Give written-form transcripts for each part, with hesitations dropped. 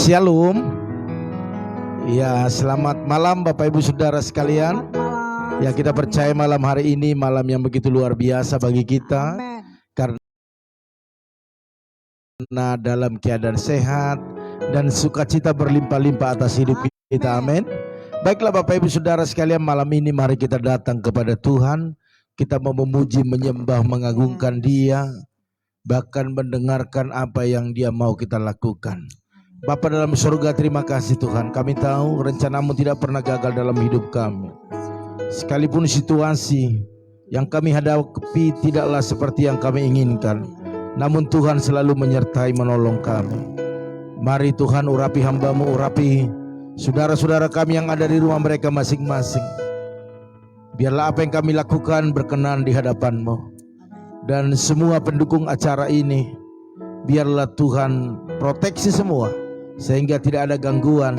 Shalom. Ya, selamat malam Bapak Ibu Saudara sekalian. Ya, kita percaya malam hari ini malam yang begitu luar biasa bagi kita. Amen. Karena dalam keadaan sehat dan sukacita berlimpah-limpah atas hidup kita. Amin. Baiklah Bapak Ibu Saudara sekalian, malam ini mari kita datang kepada Tuhan. Kita mau memuji, menyembah, mengagungkan Dia, bahkan mendengarkan apa yang Dia mau kita lakukan. Bapa dalam surga, terima kasih Tuhan. Kami tahu rencana-Mu tidak pernah gagal dalam hidup kami. Sekalipun situasi yang kami hadapi tidaklah seperti yang kami inginkan, namun Tuhan selalu menyertai, menolong kami. Mari Tuhan, urapi hamba-Mu, urapi saudara-saudara kami yang ada di rumah mereka masing-masing. Biarlah apa yang kami lakukan berkenan di hadapan-Mu. Dan semua pendukung acara ini, biarlah Tuhan proteksi semua, sehingga tidak ada gangguan.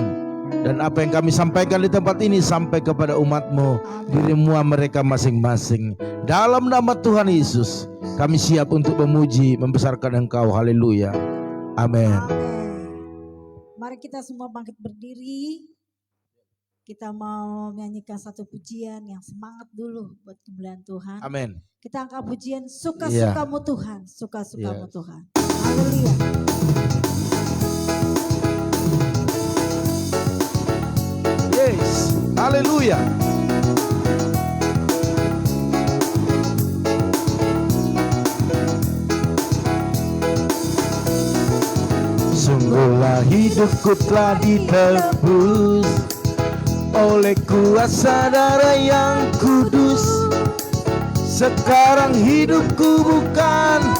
Dan apa yang kami sampaikan di tempat ini sampai kepada umat-Mu di rumah mereka masing-masing. Dalam nama Tuhan Yesus, kami siap untuk memuji, membesarkan Engkau. Haleluya. Amin. Mari kita semua bangkit berdiri. Kita mau menyanyikan satu pujian yang semangat dulu buat kemuliaan Tuhan. Amin. Kita angkat pujian suka-sukamu Tuhan, suka-sukamu Tuhan. Haleluya. Yes, haleluya. Sungguhlah hidupku telah ditebus oleh kuasa darah yang kudus. Sekarang hidupku bukan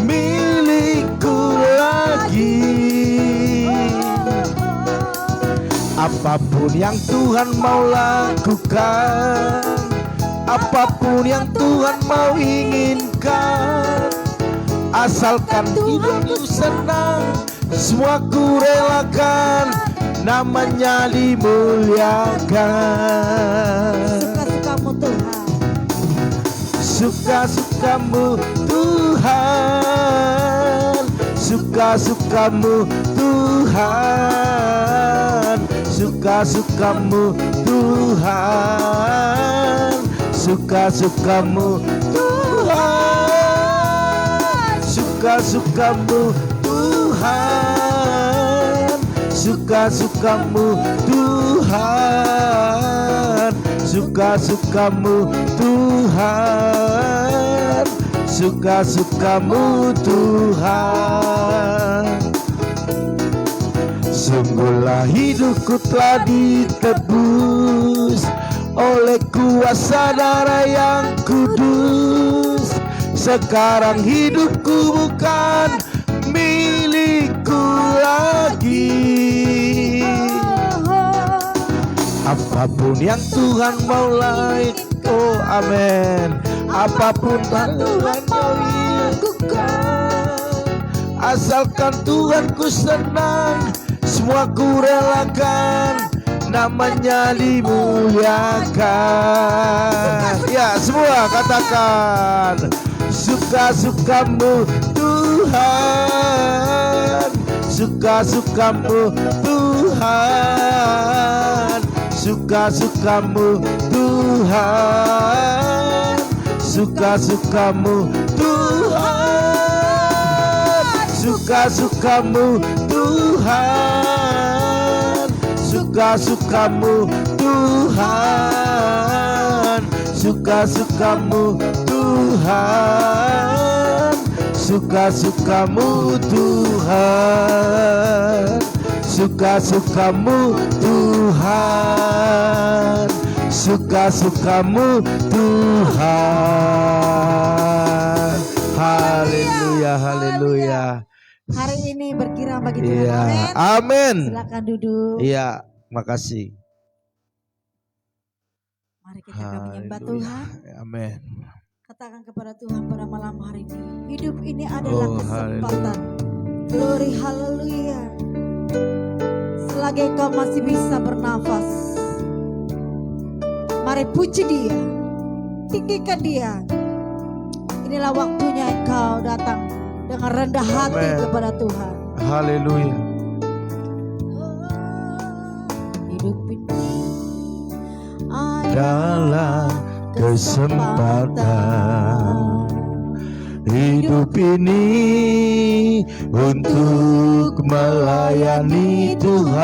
milikku lagi. Apapun yang Tuhan mau lakukan, apapun yang Tuhan mau inginkan, asalkan hidupku senang, semua ku relakan, namanya dimuliakan. Suka-sukamu Tuhan, suka-sukamu Tuhan, suka-sukamu Tuhan, suka-sukamu Tuhan, suka-sukamu Tuhan, suka-sukamu Tuhan, suka-sukamu Tuhan, suka-sukamu Tuhan, suka-sukamu Tuhan. Sungguhlah hidupku telah ditebus oleh kuasa darah yang kudus. Sekarang hidupku bukan milikku lagi. Apapun yang Tuhan mau lakukan, oh amin. Apapun yang Tuhan mau lakukan, asalkan Tuhanku senang, semua ku relakan, namanya dimuliakan. Ya, semua katakan suka-sukamu Tuhan, suka-sukamu Tuhan, suka-sukamu Tuhan, suka-sukamu Tuhan, suka-sukamu Tuhan, suka-sukamu Tuhan, suka-sukamu Tuhan, suka-sukamu Tuhan, suka-sukamu Tuhan, suka-sukamu Tuhan. Haleluya, haleluya. Hari ini berkira bagi Tuhan. Iya, amin. Silakan duduk. Iya, makasih. Mari kita akan menyembah Tuhan. Amin. Katakan kepada Tuhan pada malam hari ini, hidup ini adalah kesempatan. Glory, haleluya. Selagi engkau masih bisa bernafas, mari puji Dia, tinggikan Dia. Inilah waktunya engkau datang dengan rendah hati kepada Tuhan. Haleluya. adalah kesempatan. Hidup ini untuk melayani Tuhan.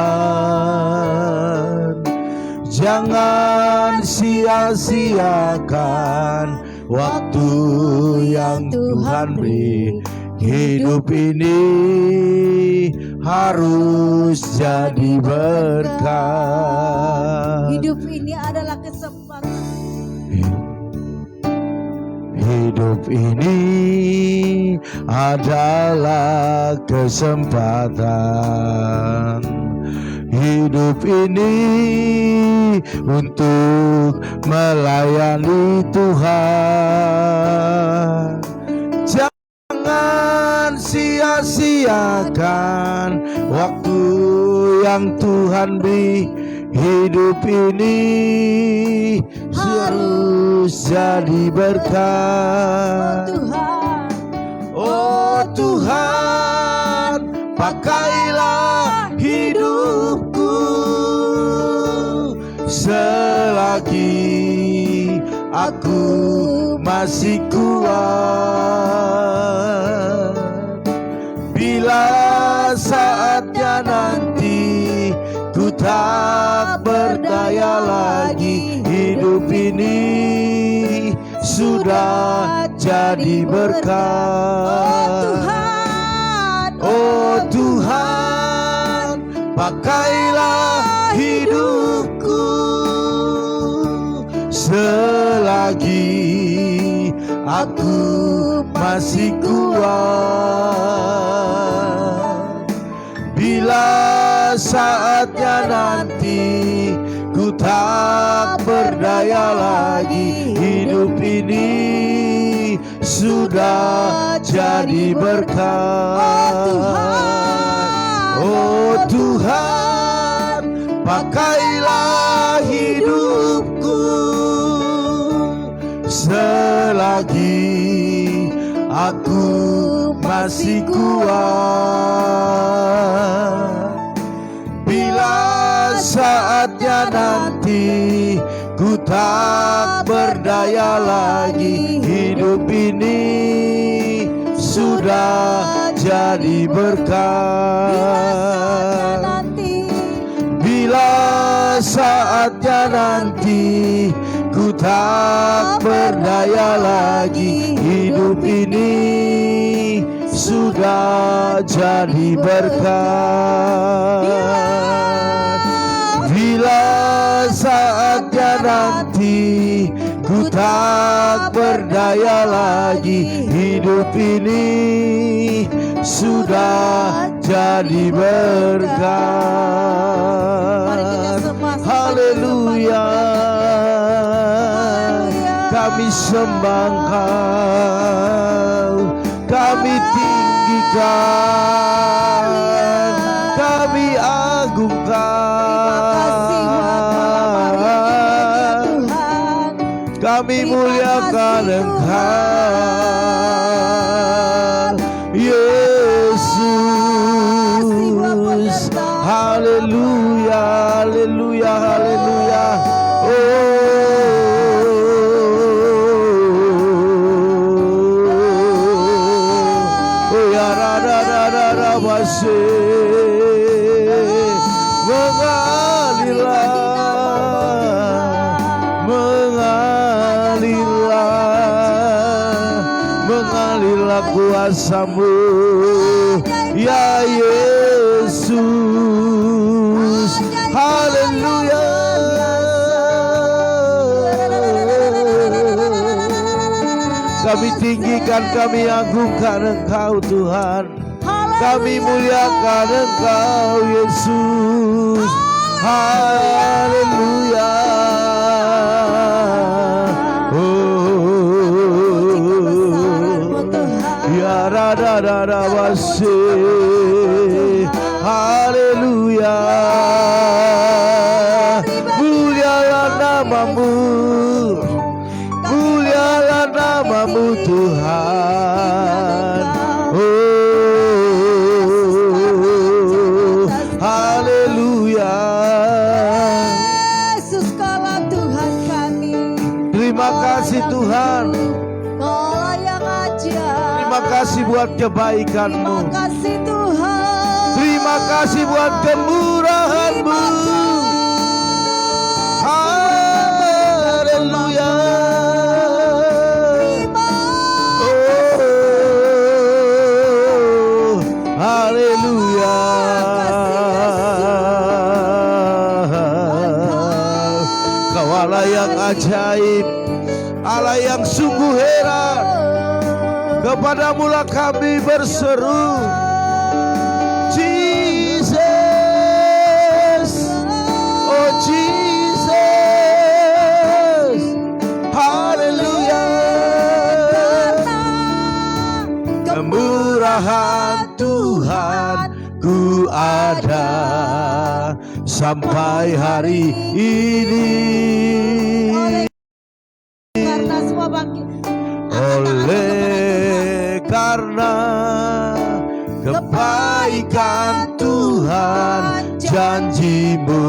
Jangan sia-siakan waktu yang Tuhan beri. Hidup ini harus jadi berkah. Hidup ini adalah kesempatan. Hidup ini adalah kesempatan. Hidup ini untuk melayani Tuhan. Jangan sia-siakan waktu yang Tuhan beri. Hidup ini harus jadi berkah. Oh Tuhan, pakailah hidupku selagi aku masih kuat. Bila saatnya nanti ku tak berdaya lagi, hidup ini sudah jadi berkah. Oh Tuhan, pakailah hidupku selagi aku masih kuat. Bila saatnya nanti ku tak berdaya lagi, hidup ini sudah jadi berkah. Oh Tuhan, pakailah hidupku selagi aku masih kuat. Bila saatnya nanti ku tak berdaya lagi, hidup ini sudah jadi berkah. Bila saatnya nanti ku tak berdaya lagi, hidup ini sudah jadi berkah. Bila saatnya nanti ku tak berdaya lagi, hidup ini sudah jadi berkah. Haleluya, kami sembah Engkau, kami tinggikan, kami agungkan, kami muliakan Engkau, Yesus. Haleluya, haleluya, haleluya. Oh ya rada masih mengalirlah kuasa-Mu ya Yesus. Haleluya. Kami tinggikan, kami agungkan Engkau Tuhan, kami muliakan Engkau Yesus. Haleluya. Ya rada wasih. Haleluya. Mulialah nama-Mu, mulialah nama-Mu Tuhan. Oh, haleluya. Yesus, Kaulah Tuhan. Terima kasih Tuhan. Kaulah yang ajaib. Terima kasih buat kebaikan-Mu. Terima kasih Tuhan. Terima kasih buat kemurahan-Mu. Haleluya. Oh, haleluya. Kau Allah yang ajaib, Allah yang sungguh heran. Kepadamu-lah kami berseru, Jesus, oh Jesus, haleluya. Kemurahan Tuhan ku ada sampai hari ini. Karena semua bangkit. Oleh karena kebaikan Tuhan, janji-Mu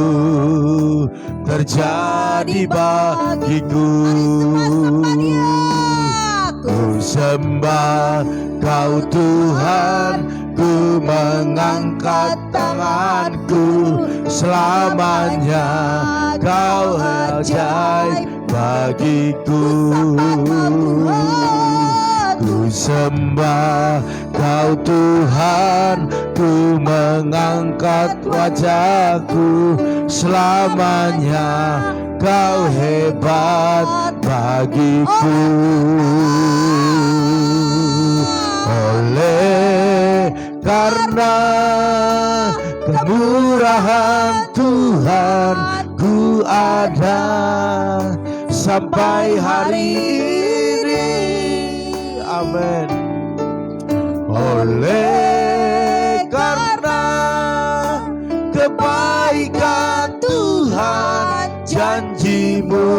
terjadi bagiku. Ku sembah Kau Tuhan, ku mengangkat tanganku, selamanya Kau ajaib bagiku. Ku sembah Kau Tuhan, ku mengangkat wajahku, selamanya Kau hebat bagiku. Oleh karena kemurahan Tuhan, ku ada sampai hari ini. Amin. Oleh karena kebaikan Tuhan, janji-Mu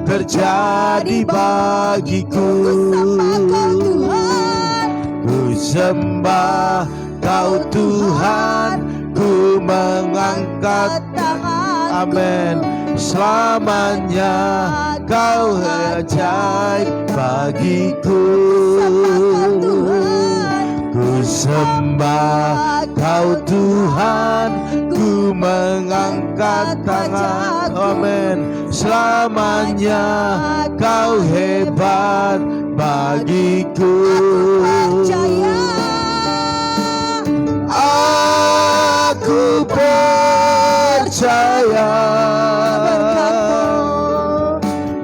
terjadi bagiku. Ku sembah Kau Tuhan, ku mengangkat tangan. Amin. Selamanya Kau ajaib bagiku. Ku sembah Kau Tuhan, ku mengangkat tangan. Amin. Selamanya Kau hebat bagiku. Aku percaya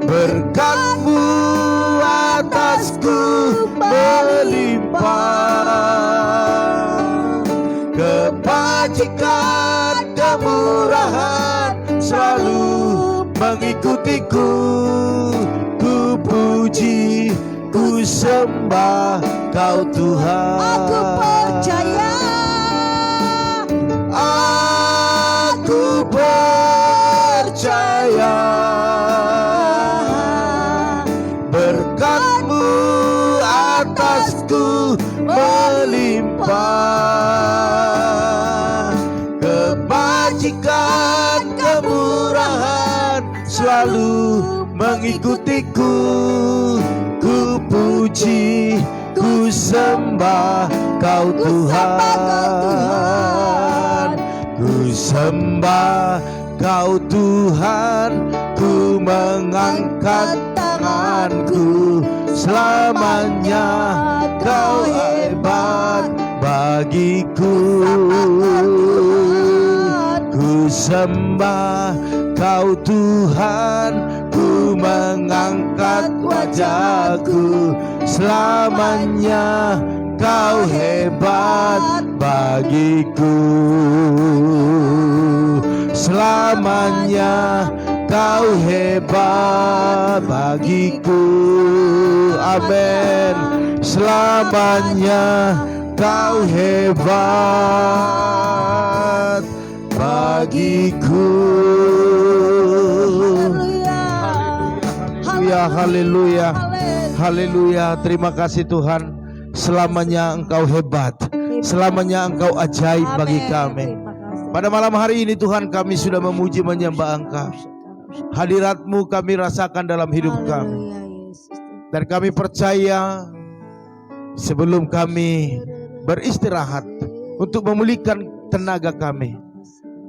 berkat-Mu atasku melimpah. Kebajikan, kemurahan selalu mengikutiku. Ku puji, ku sembah Kau Tuhan. Aku percaya. Aku percaya berkat-Mu atasku melimpah. Kebajikan, kemurahan selalu mengikutiku. Ku puji, ku sembah Kau Tuhan. Ku sembah Kau Tuhan, ku mengangkat tanganku, selamanya Kau hebat bagiku. Ku sembah Kau Tuhan, ku mengangkat wajahku, selamanya Kau hebat bagiku. Selamanya Kau hebat bagiku. Amin. Selamanya Kau hebat bagiku. Haleluya, haleluya, haleluya. Terima kasih Tuhan. Selamanya Engkau hebat, selamanya Engkau ajaib bagi kami. Pada malam hari ini Tuhan, kami sudah memuji menyembah Engkau. Hadirat-Mu kami rasakan dalam hidup kami. Haleluya, Yesus. Dan kami percaya sebelum kami beristirahat untuk memulihkan tenaga kami,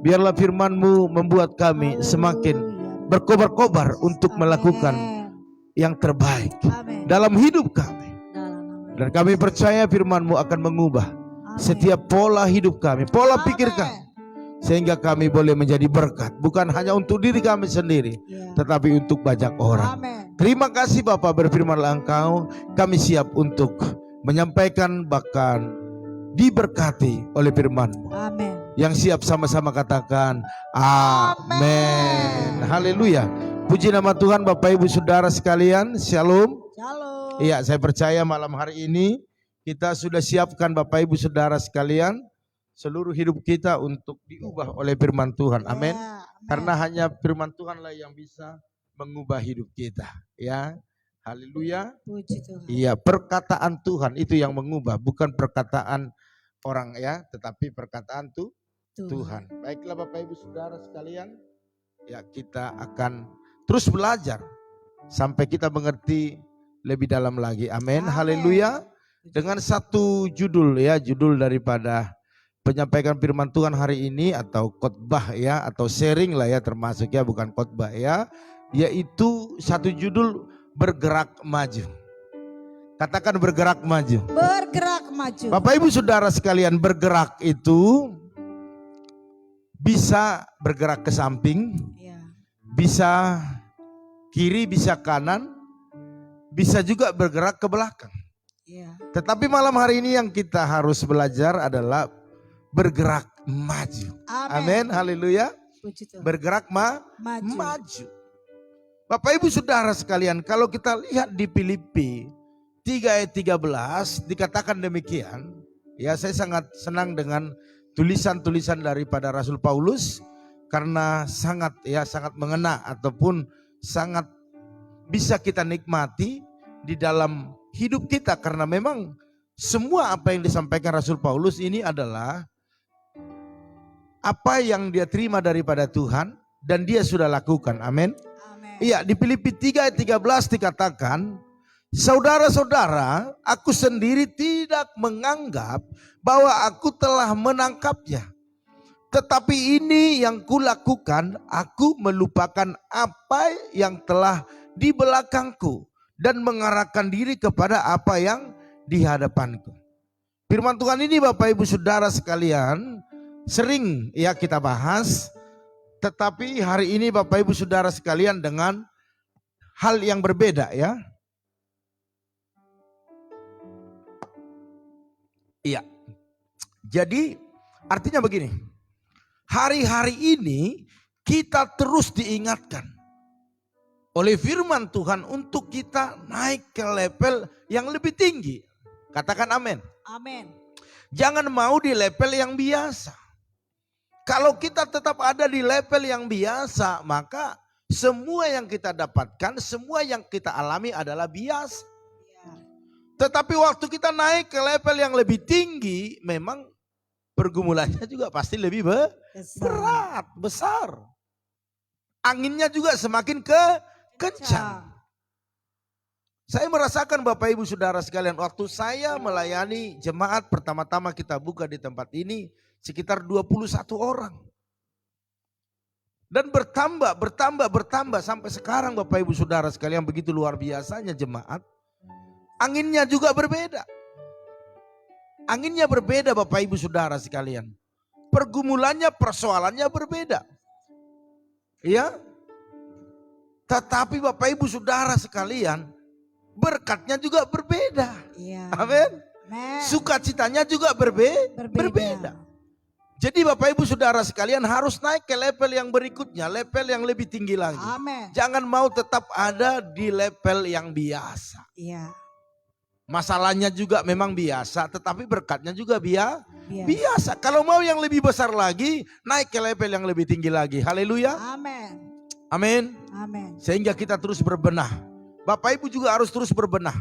biarlah firman-Mu membuat kami semakin berkobar-kobar untuk melakukan yang terbaik Amin. dalam hidup kami. Dalam nama Dan kami percaya firman-Mu akan mengubah setiap pola hidup kami, pola pikir kami, sehingga kami boleh menjadi berkat, bukan hanya untuk diri kami sendiri, tetapi untuk banyak orang. Amin. Terima kasih Bapa, berfirmanlah Engkau, kami siap untuk menyampaikan bahkan diberkati oleh firman-Mu. Amin. Yang siap sama-sama katakan amin. Haleluya. Puji nama Tuhan. Bapak Ibu Saudara sekalian, shalom. Shalom. Iya, saya percaya malam hari ini kita sudah siapkan Bapak Ibu Saudara sekalian seluruh hidup kita untuk diubah oleh firman Tuhan. Amin. Karena hanya firman Tuhanlah yang bisa mengubah hidup kita, ya. Haleluya. Puji Tuhan. Iya, perkataan Tuhan itu yang mengubah, bukan perkataan orang, ya, tetapi perkataan Tuhan. Baiklah Bapak Ibu Saudara sekalian, ya, kita akan terus belajar sampai kita mengerti lebih dalam lagi. Amin. Haleluya. Dengan satu judul, ya, judul daripada penyampaikan firman Tuhan hari ini atau khotbah, ya, atau sharing lah, ya, termasuk, ya, bukan khotbah, ya, yaitu satu judul bergerak maju. Katakan bergerak maju. Bergerak maju. Bapak Ibu Saudara sekalian, bergerak itu bisa bergerak ke samping, Ya. bisa kiri, bisa kanan, bisa juga bergerak ke belakang. Ya. Tetapi malam hari ini yang kita harus belajar adalah bergerak maju. Amin. Haleluya. Puji Tuhan. Bergerak maju. Bapak Ibu Saudara sekalian, kalau kita lihat di Filipi 3 ayat 13 dikatakan demikian. Ya, saya sangat senang dengan tulisan-tulisan daripada Rasul Paulus karena sangat mengena ataupun sangat bisa kita nikmati di dalam hidup kita, karena memang semua apa yang disampaikan Rasul Paulus ini adalah apa yang dia terima daripada Tuhan dan dia sudah lakukan. Amin. Iya, di Filipi 3 ayat 13 dikatakan, saudara-saudara, aku sendiri tidak menganggap bahwa aku telah menangkapnya. Tetapi ini yang kulakukan, aku melupakan apa yang telah di belakangku dan mengarahkan diri kepada apa yang di hadapanku. Firman Tuhan ini Bapak Ibu Saudara sekalian sering, ya, kita bahas. Tetapi hari ini Bapak Ibu Saudara sekalian dengan hal yang berbeda, ya. Iya. Jadi artinya begini. Hari-hari ini kita terus diingatkan oleh firman Tuhan untuk kita naik ke level yang lebih tinggi. Katakan amin. Amin. Jangan mau di level yang biasa. Kalau kita tetap ada di level yang biasa, maka semua yang kita dapatkan, semua yang kita alami adalah biasa. Tetapi waktu kita naik ke level yang lebih tinggi, memang pergumulannya juga pasti lebih berat, besar. Anginnya juga semakin kencang. Saya merasakan Bapak Ibu Saudara sekalian, waktu saya melayani jemaat pertama-tama kita buka di tempat ini, sekitar 21 orang. Dan bertambah sampai sekarang Bapak Ibu Saudara sekalian, begitu luar biasanya jemaat. Anginnya juga berbeda. Anginnya berbeda Bapak Ibu Saudara sekalian. Pergumulannya, persoalannya berbeda. Ya. Tetapi Bapak Ibu Saudara sekalian, berkatnya juga berbeda. Ya. Amin. Sukacitanya juga berbeda. Jadi Bapak Ibu Saudara sekalian harus naik ke level yang berikutnya, level yang lebih tinggi lagi. Amin. Jangan mau tetap ada di level yang biasa. Iya. Masalahnya juga memang biasa, tetapi berkatnya juga biasa. Kalau mau yang lebih besar lagi, naik ke level yang lebih tinggi lagi. Haleluya. Amin. Amin. Amin. Sehingga kita terus berbenah. Bapak Ibu juga harus terus berbenah.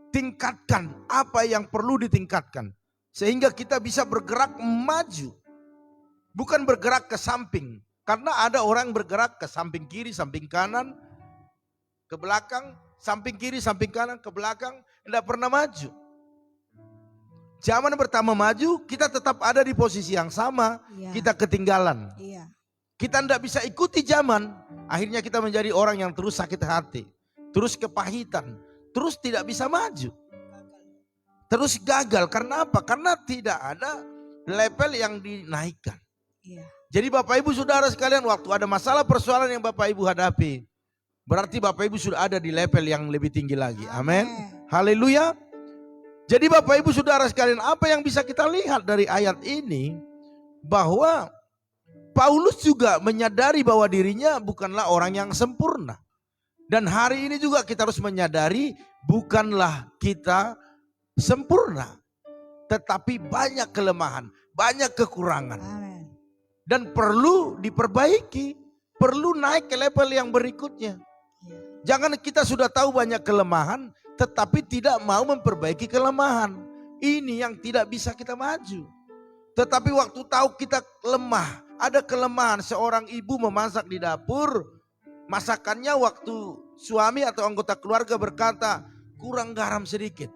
Tingkatkan apa yang perlu ditingkatkan. Sehingga kita bisa bergerak maju. Bukan bergerak ke samping. Karena ada orang bergerak ke samping kiri, samping kanan, ke belakang, samping kiri, samping kanan, ke belakang, tidak pernah maju. Zaman pertama maju, kita tetap ada di posisi yang sama, Iya. kita ketinggalan. Iya. Kita tidak bisa ikuti zaman, akhirnya kita menjadi orang yang terus sakit hati, terus kepahitan, terus tidak bisa maju. Terus gagal, karena apa? Karena tidak ada level yang dinaikkan. Iya. Jadi Bapak Ibu Saudara sekalian, waktu ada masalah persoalan yang Bapak Ibu hadapi, berarti Bapak Ibu sudah ada di level yang lebih tinggi lagi. Amin. Haleluya. Jadi Bapak Ibu Saudara sekalian, apa yang bisa kita lihat dari ayat ini? Bahwa Paulus juga menyadari bahwa dirinya bukanlah orang yang sempurna. Dan hari ini juga kita harus menyadari bukanlah kita sempurna. Tetapi banyak kelemahan, banyak kekurangan. Amin. Dan perlu diperbaiki, perlu naik ke level yang berikutnya. Iya. Jangan kita sudah tahu banyak kelemahan, tetapi tidak mau memperbaiki kelemahan. Ini yang tidak bisa kita maju. Tetapi waktu tahu kita lemah, ada kelemahan, seorang ibu memasak di dapur, masakannya waktu suami atau anggota keluarga berkata, kurang garam sedikit.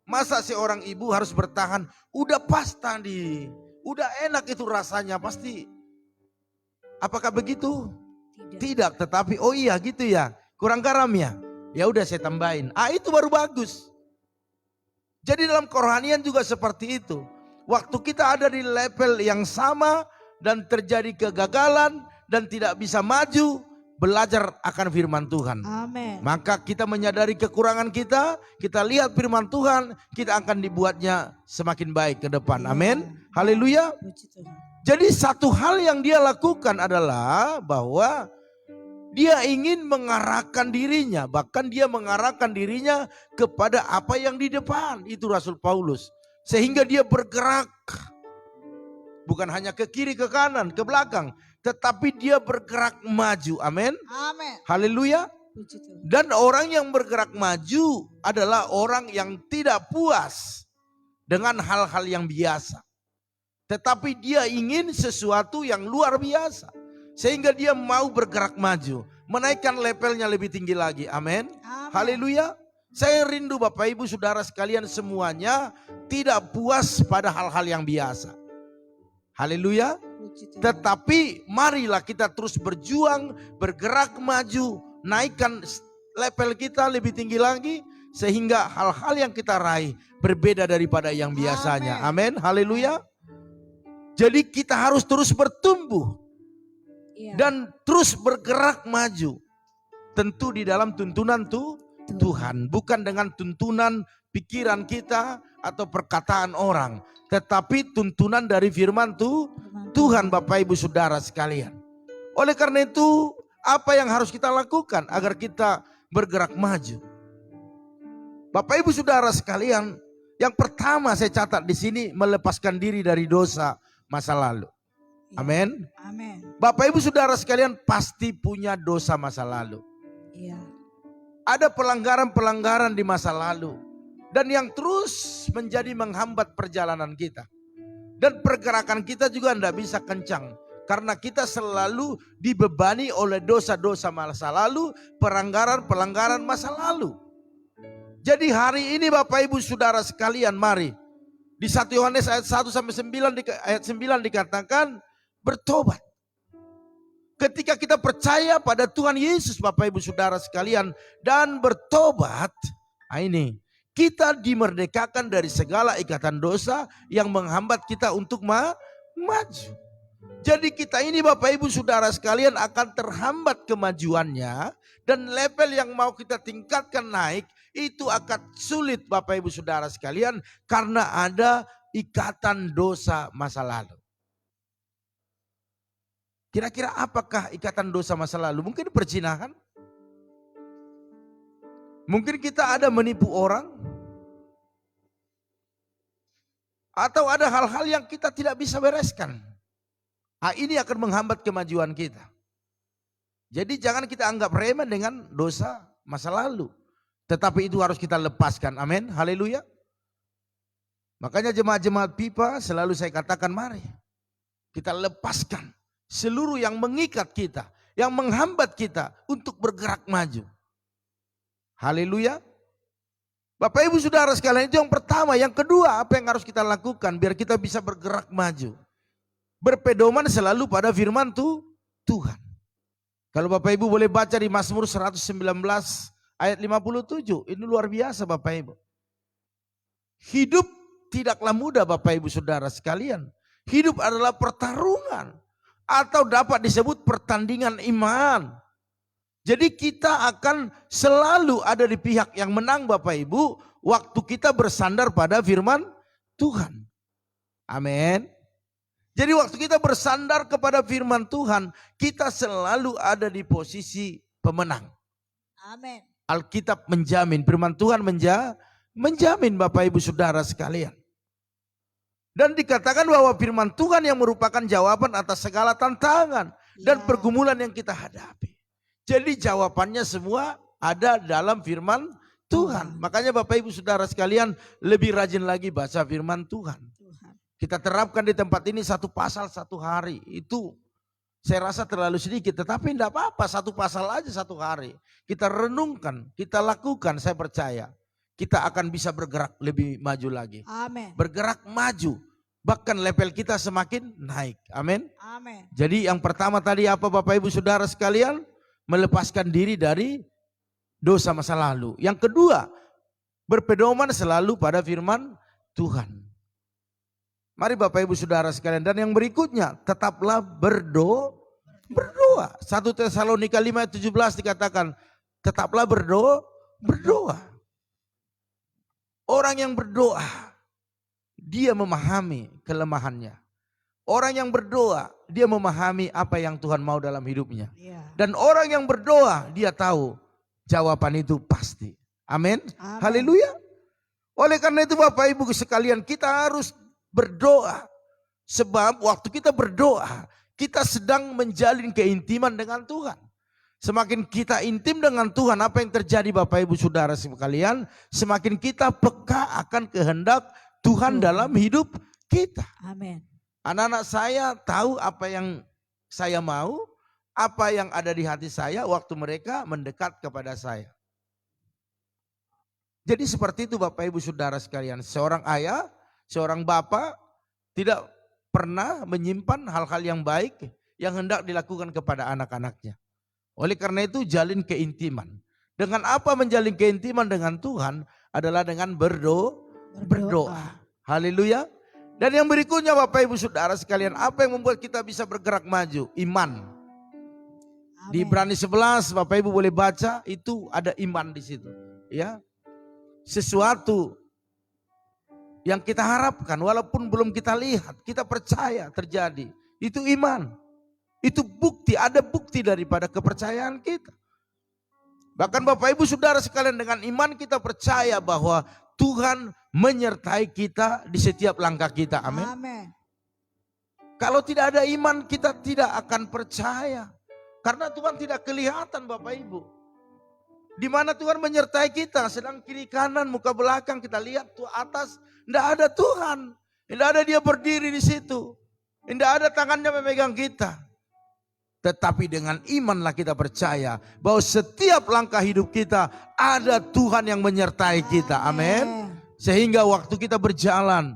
Masa seorang ibu harus bertahan, udah pas tadi, udah enak itu rasanya pasti. Apakah begitu? Tidak, tetapi oh iya gitu ya, kurang garam ya. Ya udah saya tambahin. Itu baru bagus. Jadi dalam kerohanian juga seperti itu. Waktu kita ada di level yang sama dan terjadi kegagalan dan tidak bisa maju, belajar akan firman Tuhan. Amin. Maka kita menyadari kekurangan kita lihat firman Tuhan, kita akan dibuatnya semakin baik ke depan. Amin. Haleluya. Puji Tuhan. Jadi satu hal yang dia lakukan adalah bahwa dia ingin mengarahkan dirinya, bahkan dia mengarahkan dirinya kepada apa yang di depan. Itu Rasul Paulus. Sehingga dia bergerak. Bukan hanya ke kiri, ke kanan, ke belakang. Tetapi dia bergerak maju. Amin. Amin. Haleluya. Puji Tuhan. Dan orang yang bergerak maju adalah orang yang tidak puas dengan hal-hal yang biasa. Tetapi dia ingin sesuatu yang luar biasa. Sehingga dia mau bergerak maju. Menaikkan levelnya lebih tinggi lagi. Amin. Haleluya. Saya rindu Bapak Ibu Saudara sekalian semuanya tidak puas pada hal-hal yang biasa. Haleluya. Puji Tuhan. Tetapi marilah kita terus berjuang, bergerak maju, naikkan level kita lebih tinggi lagi. Sehingga hal-hal yang kita raih berbeda daripada yang biasanya. Amin. Haleluya. Jadi kita harus terus bertumbuh. Iya. Dan terus bergerak maju. Tentu di dalam tuntunan Tuhan. Bukan dengan tuntunan pikiran kita atau perkataan orang. Tetapi tuntunan dari firman Tuhan Bapak Ibu Saudara sekalian. Oleh karena itu apa yang harus kita lakukan agar kita bergerak maju? Bapak Ibu Saudara sekalian, yang pertama saya catat di sini melepaskan diri dari dosa masa lalu. Amin. Amin. Bapak Ibu Saudara sekalian pasti punya dosa masa lalu. Iya. Ada pelanggaran-pelanggaran di masa lalu. Dan yang terus menjadi menghambat perjalanan kita. Dan pergerakan kita juga tidak bisa kencang. Karena kita selalu dibebani oleh dosa-dosa masa lalu. Pelanggaran-pelanggaran masa lalu. Jadi hari ini Bapak Ibu Saudara sekalian mari. Di 1 Yohanes ayat 1 sampai 9 ayat 9 dikatakan bertobat. Ketika kita percaya pada Tuhan Yesus Bapak Ibu Saudara sekalian dan bertobat, ini kita dimerdekakan dari segala ikatan dosa yang menghambat kita untuk maju. Jadi kita ini Bapak Ibu Saudara sekalian akan terhambat kemajuannya dan level yang mau kita tingkatkan naik itu akan sulit Bapak Ibu Saudara sekalian karena ada ikatan dosa masa lalu. Kira-kira apakah ikatan dosa masa lalu? Mungkin perzinahan. Mungkin kita ada menipu orang. Atau ada hal-hal yang kita tidak bisa bereskan. Ini akan menghambat kemajuan kita. Jadi jangan kita anggap remeh dengan dosa masa lalu. Tetapi itu harus kita lepaskan. Amin. Haleluya. Makanya jemaat-jemaat pipa selalu saya katakan mari. Kita lepaskan seluruh yang mengikat kita, yang menghambat kita untuk bergerak maju. Haleluya. Bapak Ibu Saudara sekalian, itu yang pertama. Yang kedua, apa yang harus kita lakukan biar kita bisa bergerak maju? Berpedoman selalu pada firman Tuhan. Kalau Bapak Ibu boleh baca di Mazmur 119 ayat 57, ini luar biasa Bapak Ibu. Hidup tidaklah mudah Bapak Ibu Saudara sekalian. Hidup adalah pertarungan atau dapat disebut pertandingan iman. Jadi kita akan selalu ada di pihak yang menang Bapak Ibu waktu kita bersandar pada firman Tuhan. Amin. Jadi waktu kita bersandar kepada firman Tuhan, kita selalu ada di posisi pemenang. Amin. Alkitab menjamin, firman Tuhan menjamin Bapak Ibu Saudara sekalian. Dan dikatakan bahwa firman Tuhan yang merupakan jawaban atas segala tantangan dan pergumulan yang kita hadapi. Jadi jawabannya semua ada dalam firman Tuhan. Makanya Bapak Ibu Saudara sekalian lebih rajin lagi baca firman Tuhan. Kita terapkan di tempat ini satu pasal satu hari. Itu saya rasa terlalu sedikit, tetapi tidak apa-apa, satu pasal aja satu hari. Kita renungkan, kita lakukan, saya percaya kita akan bisa bergerak lebih maju lagi. Amin. Bergerak maju, bahkan level kita semakin naik. Amin. Amin. Jadi yang pertama tadi apa Bapak Ibu Saudara sekalian? Melepaskan diri dari dosa masa lalu. Yang kedua, berpedoman selalu pada firman Tuhan. Mari Bapak Ibu Saudara sekalian, dan yang berikutnya, tetaplah berdoa. 1 Tesalonika 5 ayat 17 dikatakan, tetaplah berdoa. Orang yang berdoa, dia memahami kelemahannya. Orang yang berdoa, dia memahami apa yang Tuhan mau dalam hidupnya. Dan orang yang berdoa, dia tahu jawaban itu pasti. Amin. Haleluya. Oleh karena itu Bapak Ibu sekalian, kita harus berdoa. Sebab waktu kita berdoa, kita sedang menjalin keintiman dengan Tuhan. Semakin kita intim dengan Tuhan, apa yang terjadi Bapak Ibu Saudara sekalian? Semakin kita peka akan kehendak Tuhan dalam hidup kita. Amin. Anak-anak saya tahu apa yang saya mau, apa yang ada di hati saya waktu mereka mendekat kepada saya. Jadi seperti itu Bapak Ibu Saudara sekalian. Seorang ayah, seorang bapak tidak pernah menyimpan hal-hal yang baik yang hendak dilakukan kepada anak-anaknya. Oleh karena itu jalin keintiman. Dengan apa menjalin keintiman dengan Tuhan adalah dengan berdoa. Haleluya. Dan yang berikutnya Bapak Ibu Saudara sekalian, apa yang membuat kita bisa bergerak maju? Iman. Di Ibrani 11 Bapak Ibu boleh baca, itu ada iman di situ. Ya. Sesuatu yang kita harapkan walaupun belum kita lihat, kita percaya terjadi. Itu iman. Itu bukti, ada bukti daripada kepercayaan kita. Bahkan Bapak Ibu Saudara sekalian, dengan iman kita percaya bahwa Tuhan menyertai kita di setiap langkah kita. Amin. Kalau tidak ada iman, kita tidak akan percaya. Karena Tuhan tidak kelihatan Bapak Ibu. Di mana Tuhan menyertai kita, sedang kiri kanan, muka belakang kita lihat tuh atas, tidak ada Tuhan. Tidak ada dia berdiri di situ. Tidak ada tangannya memegang kita. Tetapi dengan imanlah kita percaya bahwa setiap langkah hidup kita ada Tuhan yang menyertai kita. Amin. Sehingga waktu kita berjalan,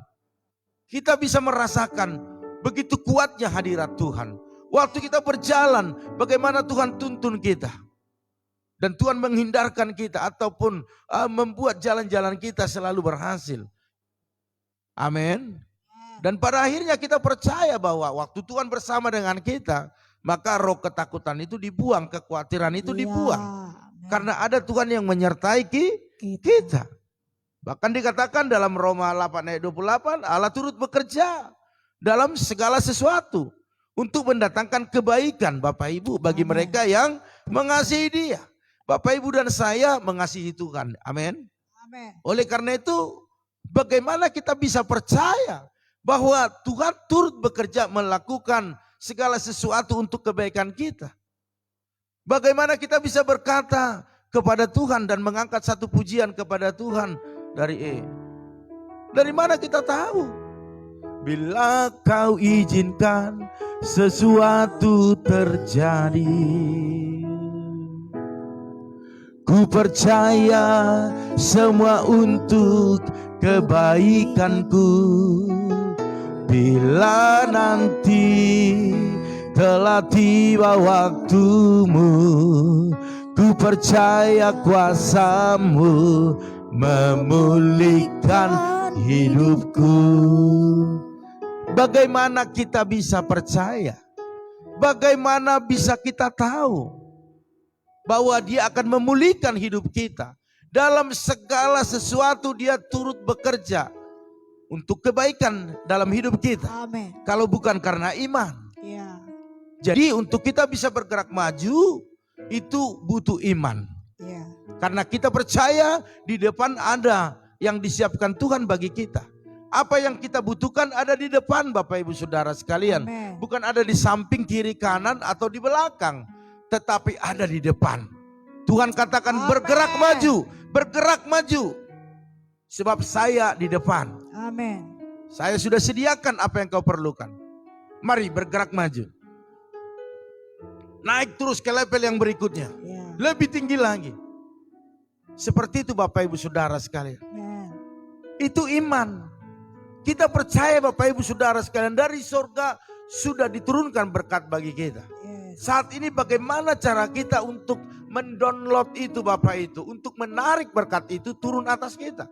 kita bisa merasakan begitu kuatnya hadirat Tuhan. Waktu kita berjalan, bagaimana Tuhan tuntun kita. Dan Tuhan menghindarkan kita ataupun membuat jalan-jalan kita selalu berhasil. Amin. Dan pada akhirnya kita percaya bahwa waktu Tuhan bersama dengan kita, maka roh ketakutan itu dibuang, kekhawatiran itu dibuang. Karena ada Tuhan yang menyertai kita. Bahkan dikatakan dalam Roma 8 ayat 28, Allah turut bekerja dalam segala sesuatu untuk mendatangkan kebaikan Bapak Ibu bagi mereka yang mengasihi Dia. Bapak Ibu dan saya mengasihi Tuhan. Amin. Oleh karena itu, bagaimana kita bisa percaya bahwa Tuhan turut bekerja melakukan segala sesuatu untuk kebaikan kita? Bagaimana kita bisa berkata kepada Tuhan dan mengangkat satu pujian kepada Tuhan dari mana kita tahu? Bila kau izinkan sesuatu terjadi. Ku percaya semua untuk kebaikanku. Bila nanti telah tiba waktumu, ku percaya kuasa-Mu memulihkan hidupku. Bagaimana kita bisa percaya? Bagaimana bisa kita tahu bahwa Dia akan memulihkan hidup kita? Dalam segala sesuatu Dia turut bekerja untuk kebaikan dalam hidup kita. Amin. Kalau bukan karena iman. Ya. Jadi untuk kita bisa bergerak maju itu butuh iman. Ya. Karena kita percaya di depan ada yang disiapkan Tuhan bagi kita. Apa yang kita butuhkan ada di depan, Bapak Ibu Saudara sekalian. Amen. Bukan ada di samping, kiri, kanan atau di belakang, tetapi ada di depan. Tuhan katakan Amen. bergerak maju, bergerak maju. Sebab saya di depan. Amin. Saya sudah sediakan apa yang kau perlukan. Mari bergerak maju. Naik terus ke level yang berikutnya. Ya. Lebih tinggi lagi. Seperti itu Bapak Ibu Saudara sekalian. Amen. Itu iman. Kita percaya Bapak Ibu Saudara sekalian, dari surga sudah diturunkan berkat bagi kita. Yes. Saat ini bagaimana cara kita untuk mendownload itu Bapak itu, untuk menarik berkat itu turun atas kita.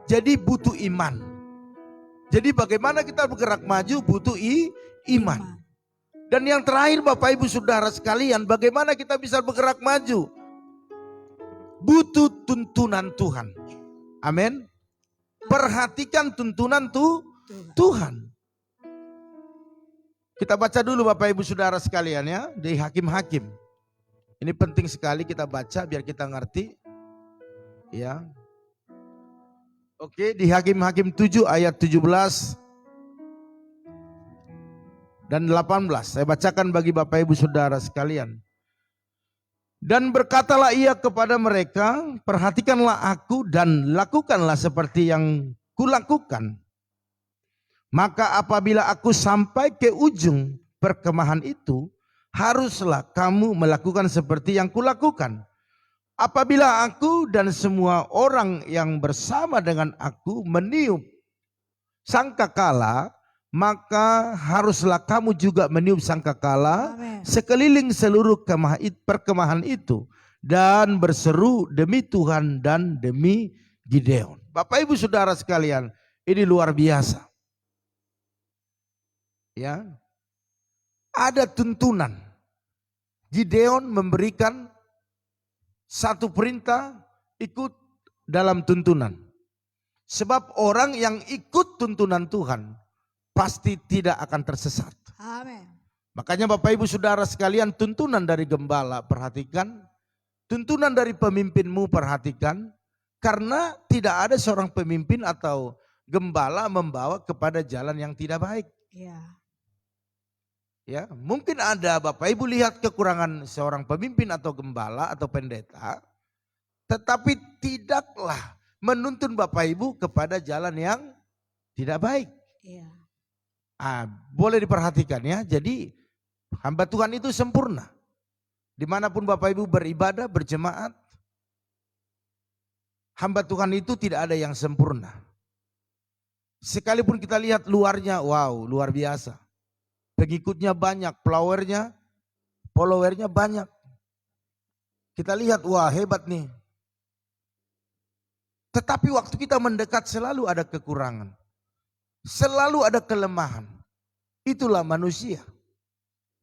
Jadi butuh iman. Jadi bagaimana kita bergerak maju butuh iman. Dan yang terakhir Bapak Ibu Saudara sekalian, bagaimana kita bisa bergerak maju? Butuh tuntunan Tuhan. Amin. Perhatikan tuntunan Tuhan. Kita baca dulu Bapak Ibu Saudara sekalian ya, di Hakim-Hakim. Ini penting sekali kita baca biar kita ngerti. Ya. Oke, di Hakim-Hakim 7 ayat 17 dan 18. Saya bacakan bagi Bapak Ibu Saudara sekalian. Dan berkatalah ia kepada mereka, perhatikanlah aku dan lakukanlah seperti yang kulakukan. Maka apabila aku sampai ke ujung perkemahan itu, haruslah kamu melakukan seperti yang kulakukan. Apabila aku dan semua orang yang bersama dengan aku meniup sangkakala, maka haruslah kamu juga meniup sangkakala sekeliling seluruh perkemahan itu dan berseru demi Tuhan dan demi Gideon. Bapak Ibu Saudara sekalian, ini luar biasa. Ya. Ada tuntunan. Gideon memberikan satu perintah, ikut dalam tuntunan. Sebab orang yang ikut tuntunan Tuhan pasti tidak akan tersesat. Amin. Makanya Bapak Ibu Saudara sekalian, tuntunan dari gembala perhatikan, tuntunan dari pemimpinmu perhatikan, karena tidak ada seorang pemimpin atau gembala membawa kepada jalan yang tidak baik. Ya. Ya, mungkin ada Bapak Ibu lihat kekurangan seorang pemimpin atau gembala atau pendeta, tetapi tidaklah menuntun Bapak Ibu kepada jalan yang tidak baik. Ya. Boleh diperhatikan ya, jadi hamba Tuhan itu sempurna. Dimanapun Bapak Ibu beribadah, berjemaat, hamba Tuhan itu tidak ada yang sempurna. Sekalipun kita lihat luarnya, wow luar biasa. Pengikutnya banyak, followernya banyak. Kita lihat, wah hebat nih. Tetapi waktu kita mendekat selalu ada kekurangan. Selalu ada kelemahan. Itulah manusia.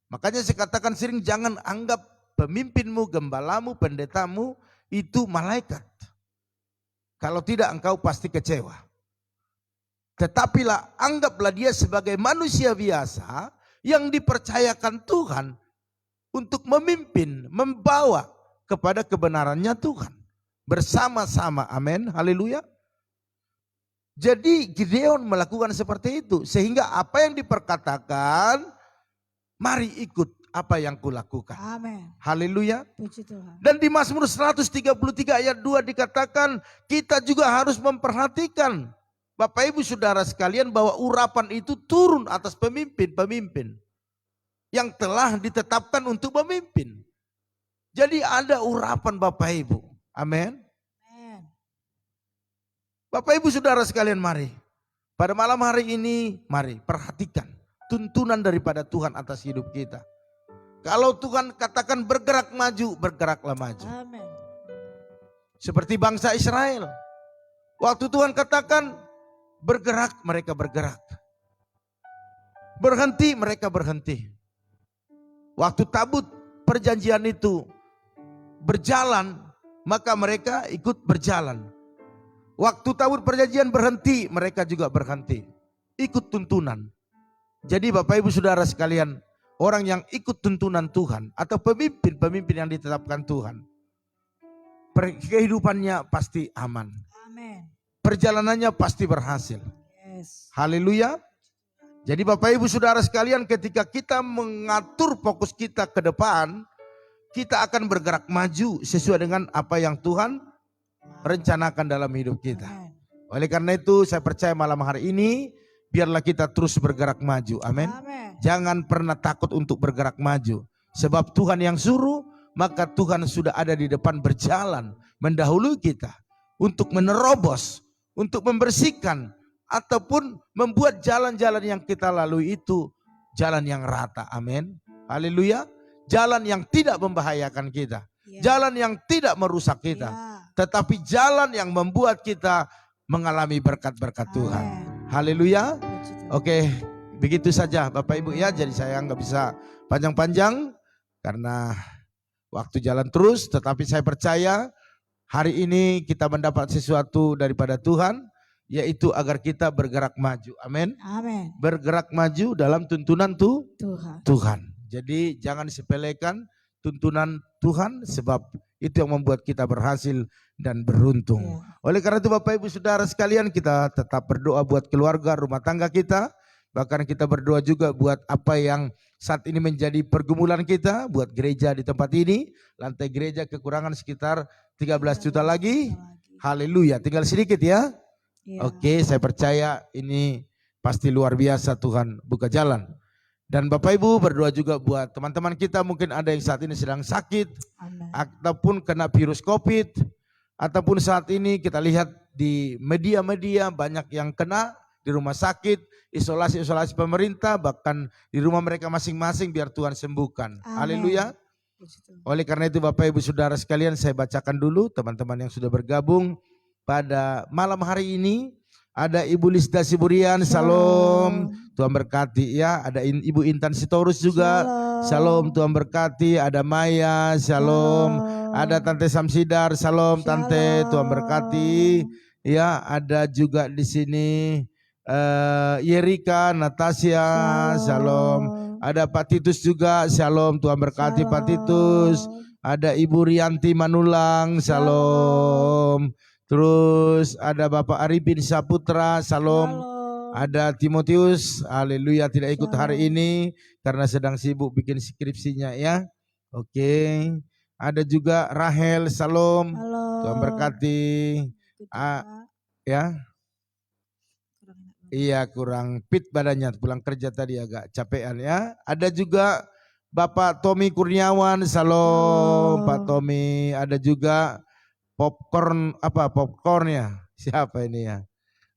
Makanya saya katakan sering, jangan anggap pemimpinmu, gembalamu, pendetamu itu malaikat. Kalau tidak engkau pasti kecewa. Tetapilah anggaplah dia sebagai manusia biasa yang dipercayakan Tuhan untuk memimpin, membawa kepada kebenarannya Tuhan. Bersama-sama, amin, haleluya. Jadi Gideon melakukan seperti itu. Sehingga apa yang diperkatakan, mari ikut apa yang kulakukan. Amin. Haleluya. Puji Tuhan. Dan di Mazmur 133 ayat 2 dikatakan, kita juga harus memperhatikan Bapak Ibu Saudara sekalian, bahwa urapan itu turun atas pemimpin-pemimpin yang telah ditetapkan untuk memimpin. Jadi ada urapan Bapak Ibu. Amin. Bapak Ibu Saudara sekalian, mari pada malam hari ini, mari perhatikan tuntunan daripada Tuhan atas hidup kita. Kalau Tuhan katakan bergerak maju, bergeraklah maju. Amin. Seperti bangsa Israel. Waktu Tuhan katakan bergerak, mereka bergerak. Berhenti, mereka berhenti. Waktu tabut perjanjian itu berjalan, maka mereka ikut berjalan. Waktu tabut perjanjian berhenti, mereka juga berhenti. Ikut tuntunan. Jadi Bapak Ibu Saudara sekalian, orang yang ikut tuntunan Tuhan atau pemimpin-pemimpin yang ditetapkan Tuhan, kehidupannya pasti aman. Amin. Perjalanannya pasti berhasil. Yes. Haleluya. Jadi Bapak Ibu Saudara sekalian, ketika kita mengatur fokus kita ke depan, kita akan bergerak maju sesuai dengan apa yang Tuhan rencanakan dalam hidup kita. Amin. Oleh karena itu saya percaya malam hari ini biarlah kita terus bergerak maju. Amin. Amin. Jangan pernah takut untuk bergerak maju. Sebab Tuhan yang suruh, maka Tuhan sudah ada di depan berjalan mendahului kita untuk menerobos, untuk membersihkan ataupun membuat jalan-jalan yang kita lalui itu jalan yang rata. Amin. Haleluya. Jalan yang tidak membahayakan kita. Ya. Jalan yang tidak merusak kita. Ya. Tetapi jalan yang membuat kita mengalami berkat-berkat Tuhan. Amin. Haleluya. Puji Tuhan. Oke, begitu saja Bapak Ibu ya. Jadi saya nggak bisa panjang-panjang karena waktu jalan terus. Tetapi saya percaya hari ini kita mendapat sesuatu daripada Tuhan, yaitu agar kita bergerak maju. Amin. Amin. Bergerak maju dalam tuntunan Tuhan. Tuhan. Jadi jangan disepelekan tuntunan Tuhan, sebab itu yang membuat kita berhasil dan beruntung. Ya. Oleh karena itu Bapak Ibu Saudara sekalian, kita tetap berdoa buat keluarga, rumah tangga kita. Bahkan kita berdoa juga buat apa yang saat ini menjadi pergumulan kita, buat gereja di tempat ini. Lantai gereja kekurangan sekitar 13 juta lagi. Haleluya, tinggal sedikit ya. Ya. Oke, saya percaya ini pasti luar biasa, Tuhan buka jalan. Dan Bapak Ibu berdoa juga buat teman-teman kita, mungkin ada yang saat ini sedang sakit, Amin. ataupun kena virus COVID, ataupun saat ini kita lihat di media-media banyak yang kena di rumah sakit, isolasi pemerintah, bahkan di rumah mereka masing-masing, biar Tuhan sembuhkan. Amin. Haleluya. Puji Tuhan. Oleh karena itu Bapak Ibu Saudara sekalian, saya bacakan dulu teman-teman yang sudah bergabung pada malam hari ini. Ada Ibu Lisda Siburian, salam, Tuhan berkati ya. Ada Ibu Intan Sitorus juga, salam, Tuhan berkati. Ada Maya, salam. Ada Tante Samsidar, salam Tante, Tuhan berkati. Ya, ada juga di sini Yerika, Natasha, salam. Ada Pak Titus juga, salam, Tuhan berkati Pak Titus. Ada Ibu Rianti Manulang, salam. Terus ada Bapak Arifin Saputra, salam. Ada Timotius, haleluya, tidak ikut hari ini karena sedang sibuk bikin skripsinya ya. Oke. Ada juga Rahel, salam. Tuhan berkati. Ya. Iya, kurang fit badannya, pulang kerja tadi agak capean ya. Ada juga Bapak Tommy Kurniawan, salam Pak Tommy. Ada juga popcorn ya, siapa ini ya?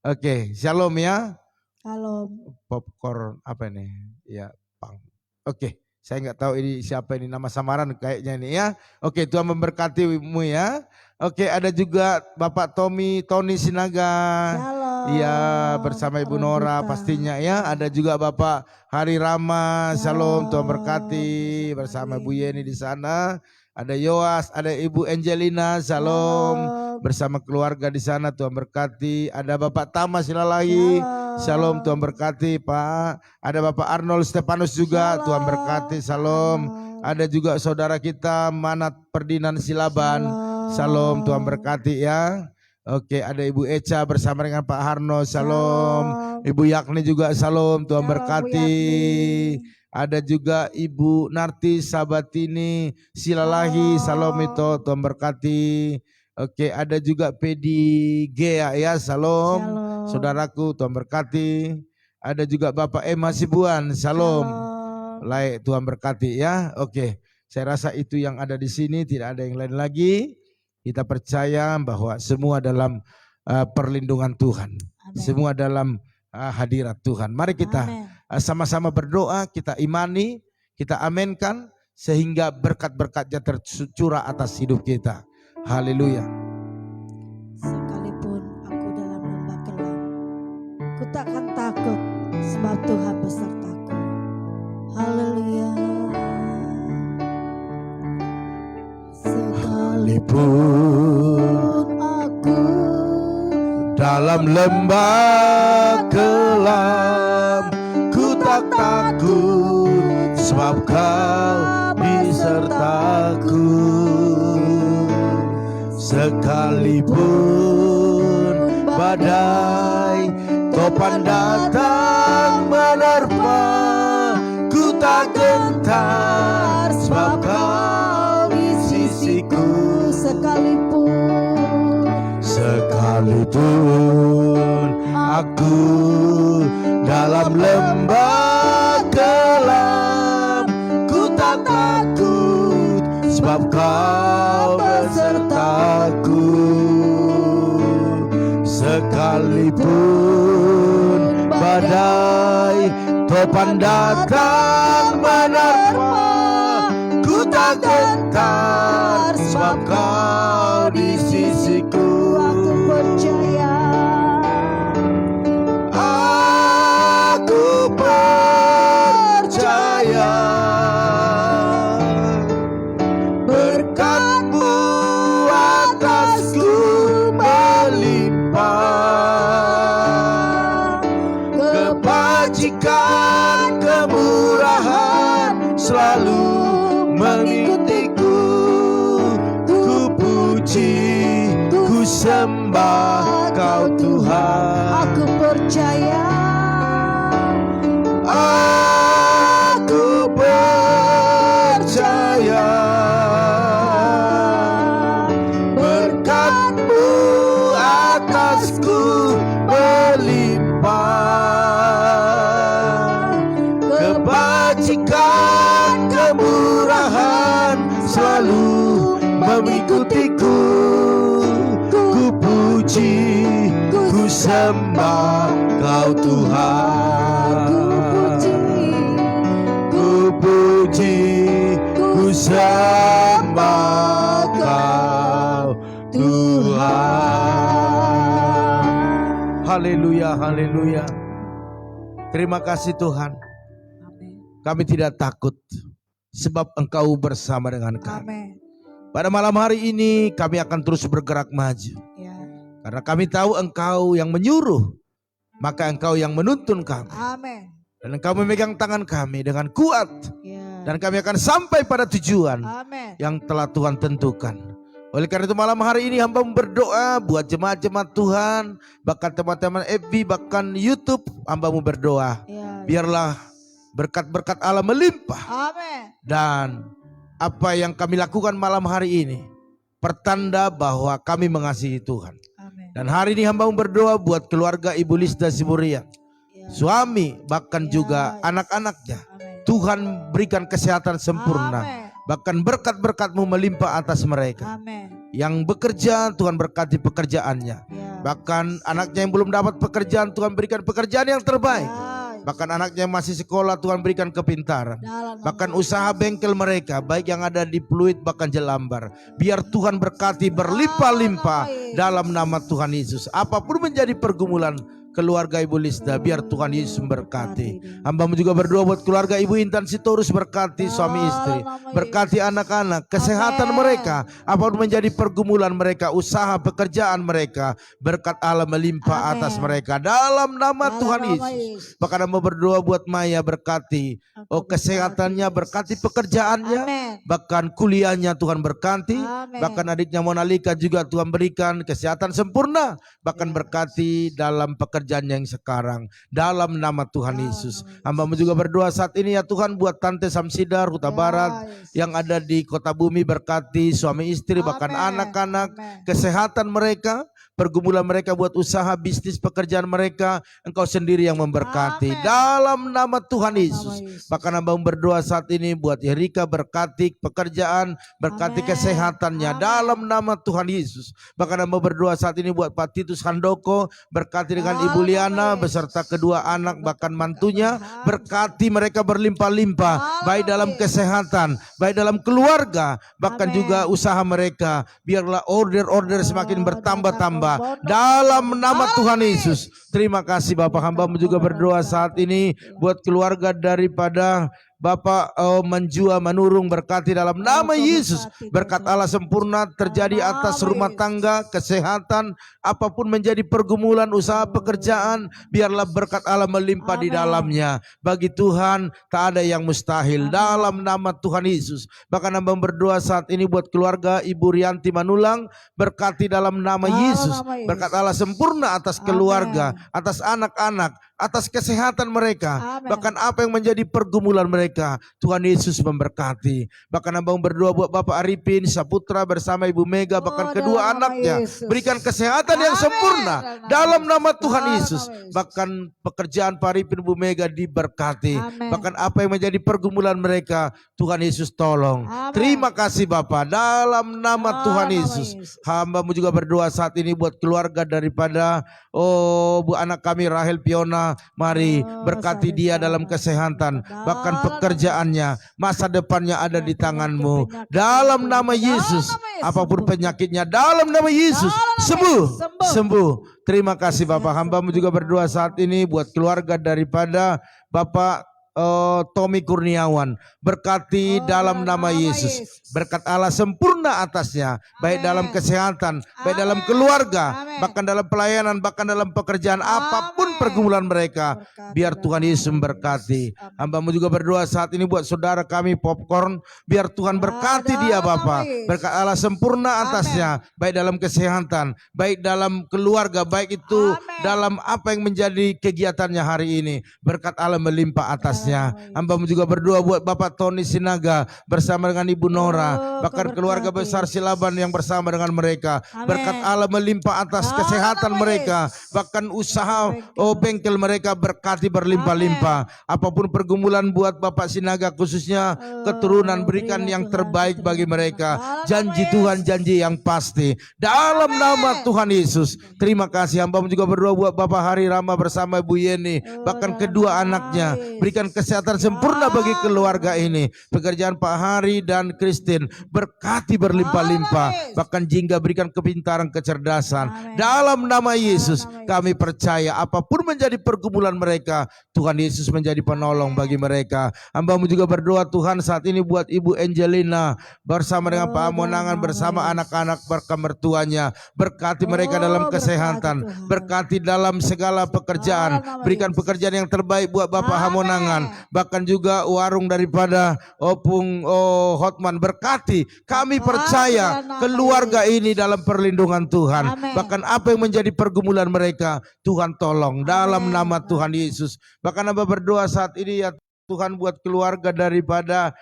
Oke, shalom ya. Shalom. Popcorn apa ini? Ya, Bang. Oke, saya nggak tahu ini siapa ini, nama samaran kayaknya ini ya. Oke, Tuhan memberkatimu ya. Oke, ada juga Bapak Tony Sinaga. Shalom. Iya, bersama Ibu Nora pastinya ya. Ada juga Bapak Hari Rama, shalom, Tuhan berkati, bersama Bu Yeni di sana. Ada Yoas, ada Ibu Angelina, salam, bersama keluarga di sana, Tuhan berkati. Ada Bapak Tama Silalahi, salam, Tuhan berkati Pak. Ada Bapak Arnold Stepanus juga, Tuhan berkati, salam. Ada juga saudara kita Manat Perdinan Silaban, salam, Tuhan berkati ya. Oke, ada Ibu Eca bersama dengan Pak Harno, salam. Ibu Yakni juga, salam, Tuhan berkati. Ada juga Ibu Narti Sabatini Silalahi, salam itu, Tuhan berkati. Oke, ada juga Pedi Gea ya, salam. saudaraku, Tuhan berkati. Ada juga Bapak Emma Sibuan, Shalom. Laik, Tuhan berkati ya. Oke, saya rasa itu yang ada di sini, tidak ada yang lain lagi. Kita percaya bahwa semua dalam perlindungan Tuhan. Amen. Semua dalam hadirat Tuhan. Mari kita sama-sama berdoa, kita imani, kita aminkan, sehingga berkat-berkatnya tercurah atas hidup kita. Haleluya. Sekalipun aku dalam lembah gelap, ku takkan takut, sebab Tuhan besertaku. Haleluya. Sekalipun aku dalam lembah gelap, ku tak takut, sebab Kau besertaku. Sekalipun badai topan datang menerpa, ku tak gentar, sebab Kau di sisiku. Sekalipun aku dalam lembah gelap, ku tak takut, sebab Kau besertaku. Sekalipun badai topan datang menerpa, ku tak gentar, sebab Kau di sisiku. Aku percaya, aku percaya, berkat-Mu atasku melimpah, kebajikan, kemurahan selalu mengikutiku. Ku puji, ku sembah Kau Tuhan. aku percaya, Aku percaya, berkat-Mu atasku melimpah, kebajikan, kemurahan selalu mengikutiku. Ku puji, ku sembah Kau Tuhan. Ku puji, ku sembah Kau Tuhan. Haleluya, haleluya. Terima kasih Tuhan. amin, Kami tidak takut, sebab Engkau bersama dengan kami. amin, Pada malam hari ini kami akan terus bergerak maju. ya, Karena kami tahu Engkau yang menyuruh, maka Engkau yang menuntun kami. amin, Dan Engkau memegang tangan kami dengan kuat. ya, Dan kami akan sampai pada tujuan amin, yang telah Tuhan tentukan. Oleh karena itu malam hari ini hamba berdoa buat jemaat-jemaat Tuhan, bahkan teman-teman FB, bahkan YouTube, hamba berdoa. ya, Biarlah berkat-berkat Allah melimpah. amin, Dan apa yang kami lakukan malam hari ini pertanda bahwa kami mengasihi Tuhan. amin, Dan hari ini hamba berdoa buat keluarga Ibu Lisda Siburian, ya, suami bahkan ya, juga yes, anak-anaknya. amin, Tuhan berikan kesehatan sempurna. amin, Bahkan berkat-berkat-Mu melimpah atas mereka. amin, Yang bekerja, Tuhan berkati pekerjaannya. ya, Bahkan anaknya yang belum dapat pekerjaan, Tuhan berikan pekerjaan yang terbaik. ya, Bahkan anaknya yang masih sekolah, Tuhan berikan kepintaran. dalam Bahkan nama usaha bengkel mereka, baik yang ada di Pluit bahkan Jelambar, biar Tuhan berkati berlimpah-limpah dalam nama Tuhan Yesus. Apapun menjadi pergumulan keluarga Ibu Lisda, biar Tuhan Yesus memberkati. Hamba juga berdoa buat keluarga Ibu Intan Sitorus, berkati suami istri, berkati anak-anak, kesehatan mereka, apapun menjadi pergumulan mereka, usaha pekerjaan mereka, berkat Allah melimpah atas mereka dalam nama Tuhan Yesus. Bahkan hamba berdoa buat Maya, berkati kesehatannya, berkati pekerjaannya, bahkan kuliahnya Tuhan berkati, bahkan adiknya Monalika juga Tuhan berikan kesehatan sempurna, bahkan berkati dalam pekerjaan yang sekarang dalam nama Tuhan Yesus. Hamba juga berdoa saat ini ya Tuhan buat Tante Samsidar Huta Barat yang ada di Kota Bumi, berkati suami istri bahkan anak-anak, kesehatan mereka, pergumulan mereka, buat usaha, bisnis, pekerjaan mereka, Engkau sendiri yang memberkati. Amin. Dalam nama Tuhan Nama Yesus. Yesus. Bahkan hamba berdoa saat ini buat Erika, berkati pekerjaan, berkati Amin. kesehatannya. Amin. Dalam nama Tuhan Yesus. Bahkan hamba berdoa saat ini buat Pak Titus Handoko, berkati dengan Ibu Liana beserta kedua anak bahkan mantunya, berkati mereka berlimpah-limpah, baik dalam kesehatan, baik dalam keluarga, bahkan Amin. juga usaha mereka. Biarlah order-order semakin bertambah-tambah dalam nama Tuhan Yesus. Terima kasih Bapak, hamba juga berdoa saat ini buat keluarga daripada Bapak Menjua Manurung, berkati dalam nama Yesus. Berkat Allah sempurna terjadi atas rumah tangga, kesehatan, apapun menjadi pergumulan, usaha, pekerjaan, biarlah berkat Allah melimpah di dalamnya. Bagi Tuhan tak ada yang mustahil. Dalam nama Tuhan Yesus. Bahkan hamba berdoa saat ini buat keluarga Ibu Rianti Manulang, berkati dalam nama Yesus. Berkat Allah sempurna atas keluarga, atas anak-anak, atas kesehatan mereka. Bahkan apa yang menjadi pergumulan mereka, Tuhan Yesus memberkati. Bahkan hamba berdoa buat Bapak Arifin Saputra bersama Ibu Mega, bahkan kedua anaknya, berikan kesehatan yang sempurna dalam nama Tuhan Yesus. Bahkan pekerjaan Pak Arifin, Ibu Mega diberkati. Bahkan apa yang menjadi pergumulan mereka, Tuhan Yesus tolong. Terima kasih Bapak, dalam nama Tuhan Yesus. Hamba-Mu juga berdoa saat ini buat keluarga daripada Bu anak kami Rahel Piona. Mari berkati dia dalam kesehatan, bahkan pekerjaannya, masa depannya ada di tangan-Mu. Dalam nama Yesus, apapun penyakitnya, dalam nama Yesus, sembuh. Terima kasih Bapak. Hamba-Mu juga berdoa saat ini buat keluarga daripada Bapak Tommy Kurniawan, berkati dalam nama Yesus. Berkat Allah sempurna atasnya, baik dalam kesehatan, baik dalam keluarga, bahkan dalam pelayanan, bahkan dalam pekerjaan, apapun pergumulan mereka, biar Tuhan Yesus memberkati. Hamba-Mu juga berdoa saat ini buat saudara kami Popcorn, biar Tuhan berkati dia Bapak. Berkat Allah sempurna atasnya, baik dalam kesehatan, baik dalam keluarga, baik itu dalam apa yang menjadi kegiatannya hari ini. Berkat Allah melimpah atasnya. Hamba-Mu juga berdoa buat Bapak Tony Sinaga bersama dengan Ibu Nora, bahkan keluarga besar Silaban yang bersama dengan mereka. Berkat Allah melimpah atas kesehatan mereka, bahkan usaha bengkel mereka berkati berlimpah-limpah. Apapun pergumulan buat Bapak Sinaga, khususnya keturunan, berikan yang terbaik bagi mereka. Janji Tuhan, janji yang pasti. Dalam nama Tuhan Yesus. Terima kasih. Hamba-Mu juga berdoa buat Bapak Hari Rama bersama Ibu Yeni, bahkan kedua anaknya. Berikan kesehatan sempurna bagi keluarga ini. Pekerjaan Pak Hari dan Christine berkati berlimpah-limpah. Bahkan Jingga berikan kepintaran, kecerdasan. Dalam nama Yesus kami percaya apapun menjadi pergumulan mereka, Tuhan Yesus menjadi penolong bagi mereka. Hamba-Mu juga berdoa Tuhan saat ini buat Ibu Angelina bersama dengan Pak Amonangan, bersama anak-anak mertuanya. Berkati mereka dalam kesehatan, berkati dalam segala pekerjaan. Berikan pekerjaan yang terbaik buat Bapak Hamonangan, bahkan juga warung daripada Opung Hotman. Berkati, kami percaya keluarga ini dalam perlindungan Tuhan. Bahkan apa yang menjadi pergumulan mereka, Tuhan tolong dalam nama Tuhan Yesus. Bahkan hamba berdoa saat ini ya Tuhan buat keluarga daripada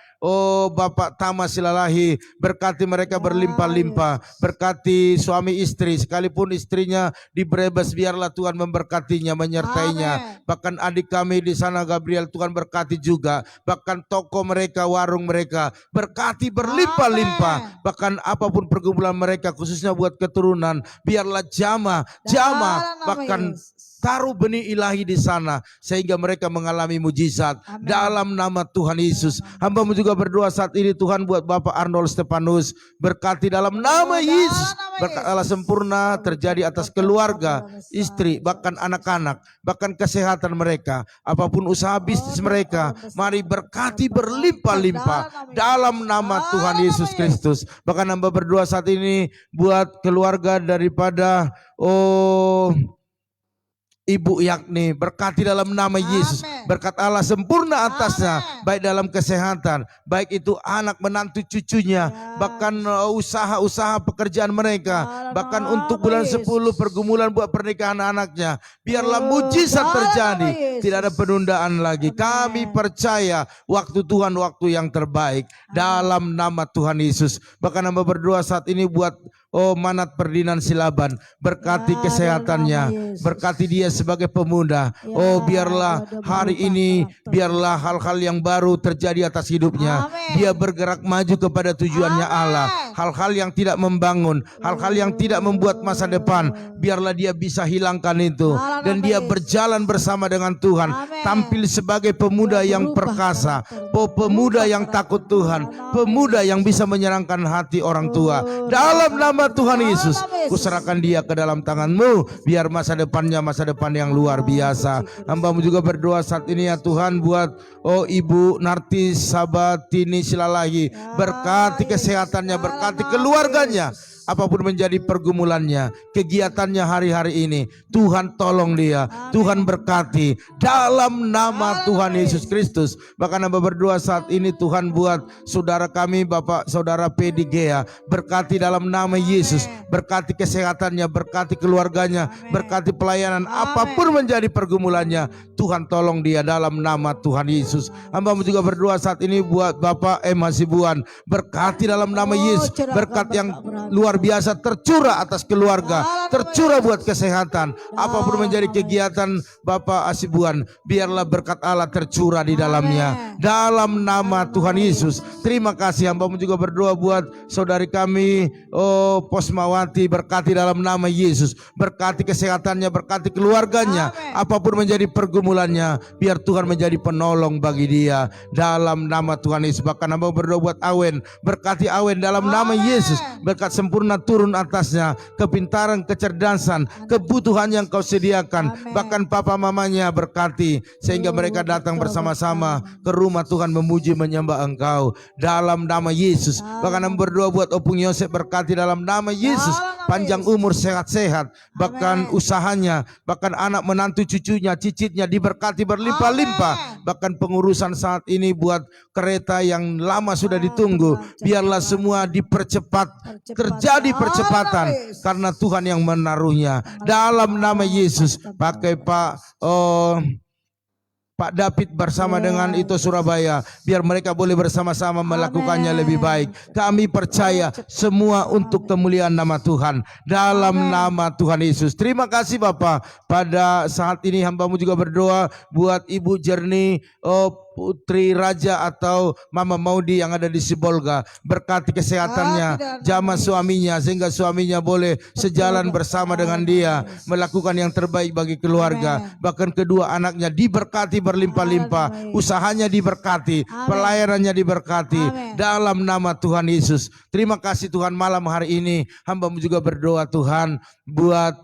Bapak Tama Silalahi, berkati mereka berlimpah-limpah, berkati suami istri, sekalipun istrinya di Brebes, biarlah Tuhan memberkatinya, menyertainya. Bahkan adik kami di sana Gabriel, Tuhan berkati juga. Bahkan toko mereka, warung mereka, berkati berlimpah-limpah. Bahkan apapun pergumulan mereka, khususnya buat keturunan, biarlah jamah, bahkan taruh benih ilahi di sana sehingga mereka mengalami mujizat. Dalam nama Tuhan Yesus. Hamba-Mu juga berdoa saat ini Tuhan buat Bapak Arnold Stefanus, berkati dalam nama Yesus. Berkat Allah sempurna terjadi atas keluarga, istri, bahkan anak-anak, bahkan kesehatan mereka, apapun usaha bisnis mereka, mari berkati berlimpah-limpah dalam nama Tuhan Yesus Kristus. Bahkan hamba berdoa saat ini buat keluarga daripada Ibu Yakni, berkati dalam nama Yesus. Berkat Allah sempurna atasnya, baik dalam kesehatan, baik itu anak menantu cucunya, bahkan usaha-usaha pekerjaan mereka, bahkan untuk bulan 10 pergumulan buat pernikahan anaknya. Biarlah mujizat terjadi, tidak ada penundaan lagi. Kami percaya waktu Tuhan waktu yang terbaik dalam nama Tuhan Yesus. Bahkan hamba berdoa saat ini buat oh Manat Ferdinand Silaban, berkati Ya, kesehatannya, dalam nama Yesus. berkati dia sebagai pemuda. Ya, Oh biarlah sudah hari berubah ini, karakter. biarlah hal-hal yang baru terjadi atas hidupnya. Amin. Dia bergerak maju kepada tujuannya Amin. Allah. Hal-hal yang tidak membangun, hal-hal yang tidak membuat masa depan, biarlah dia bisa hilangkan itu. Dalam Dan nama dia Yesus. berjalan bersama dengan Tuhan, Amin. tampil sebagai pemuda Dia yang berubah perkasa, karakternya. pemuda Berubah yang takut karakternya. Tuhan, Dalam pemuda yang bisa menyenangkan hati orang tua. Oh, Dalam nama Tuhan Yesus, dalam nama Yesus. kuserahkan dia ke dalam tangan-Mu, biar masa depannya masa depan yang luar biasa. Hamba-Mu juga berdoa saat ini ya Tuhan buat Ibu Narti Sabatini Silalahi, berkati kesehatannya, berkati keluarganya. Apapun menjadi pergumulannya, kegiatannya hari-hari ini, Tuhan tolong dia, Tuhan berkati dalam nama Tuhan Yesus Kristus. Bahkan hamba berdoa saat ini Tuhan buat saudara kami Bapak Saudara Pedi Gea, berkati dalam nama Yesus, berkati kesehatannya, berkati keluarganya, berkati pelayanan, apapun menjadi pergumulannya, Tuhan tolong dia dalam nama Tuhan Yesus. Hamba juga berdoa saat ini buat Bapak M. Hasibuan, berkati dalam nama Yesus, berkat yang luar biasa tercurah atas keluarga, tercurah buat kesehatan, apapun menjadi kegiatan Bapak Hasibuan, biarlah berkat Allah tercurah di dalamnya dalam nama Tuhan Yesus. Terima kasih. Hamba juga berdoa buat saudari kami Posmawati, berkati dalam nama Yesus, berkati kesehatannya, berkati keluarganya, apapun menjadi pergumulannya, biar Tuhan menjadi penolong bagi dia dalam nama Tuhan Yesus. Bahkan hamba berdoa buat Awen, berkati Awen dalam nama Yesus, berkat sempurna turun atasnya, kepintaran, kecerdasan, kebutuhan yang Kau sediakan. Bahkan papa mamanya berkati, sehingga mereka datang bersama-sama ke rumah Tuhan memuji menyembah Engkau dalam nama Yesus. Bahkan hamba berdoa buat Opung Yosef, berkati dalam nama Yesus, panjang umur, sehat-sehat, bahkan usahanya, bahkan anak menantu cucunya, cicitnya diberkati berlimpah-limpah. Bahkan pengurusan saat ini buat kereta yang lama sudah ditunggu, biarlah semua dipercepat, terjadi percepatan karena Tuhan yang menaruhnya dalam nama Yesus. Pakai Pak David bersama dengan itu Surabaya, biar mereka boleh bersama-sama melakukannya lebih baik. Kami percaya semua untuk kemuliaan nama Tuhan dalam nama Tuhan Yesus. Terima kasih Bapak. Pada saat ini hamba-Mu juga berdoa buat Ibu Jernih Putri Raja atau Mama Maudi yang ada di Sibolga, berkati kesehatannya, jamah suaminya, sehingga suaminya boleh sejalan bersama dengan dia, melakukan yang terbaik bagi keluarga. Bahkan kedua anaknya diberkati berlimpah-limpah, usahanya diberkati, pelayanannya diberkati dalam nama Tuhan Yesus. Terima kasih Tuhan. Malam hari ini hamba-Mu juga berdoa Tuhan buat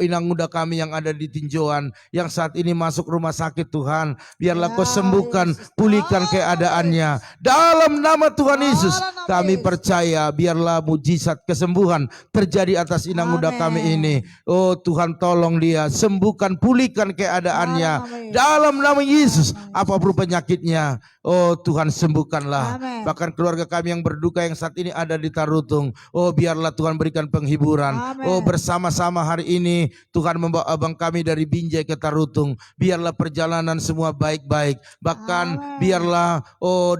inang muda kami yang ada di tinjauan, yang saat ini masuk rumah sakit Tuhan, biarlah Kau sembuhkan, pulihkan keadaannya dalam nama Tuhan Yesus. Kami percaya biarlah mujizat kesembuhan terjadi atas inang muda kami ini. Oh Tuhan, tolong dia, sembuhkan, pulihkan keadaannya dalam nama Yesus. Apapun penyakitnya, oh Tuhan sembuhkanlah. Bahkan keluarga kami yang berduka yang saat ini ada di Tarutung, oh biarlah Tuhan berikan penghiburan. Oh bersama-sama hari ini Tuhan membawa abang kami dari Binjai ke Tarutung, biarlah perjalanan semua baik-baik. Bahkan biarlah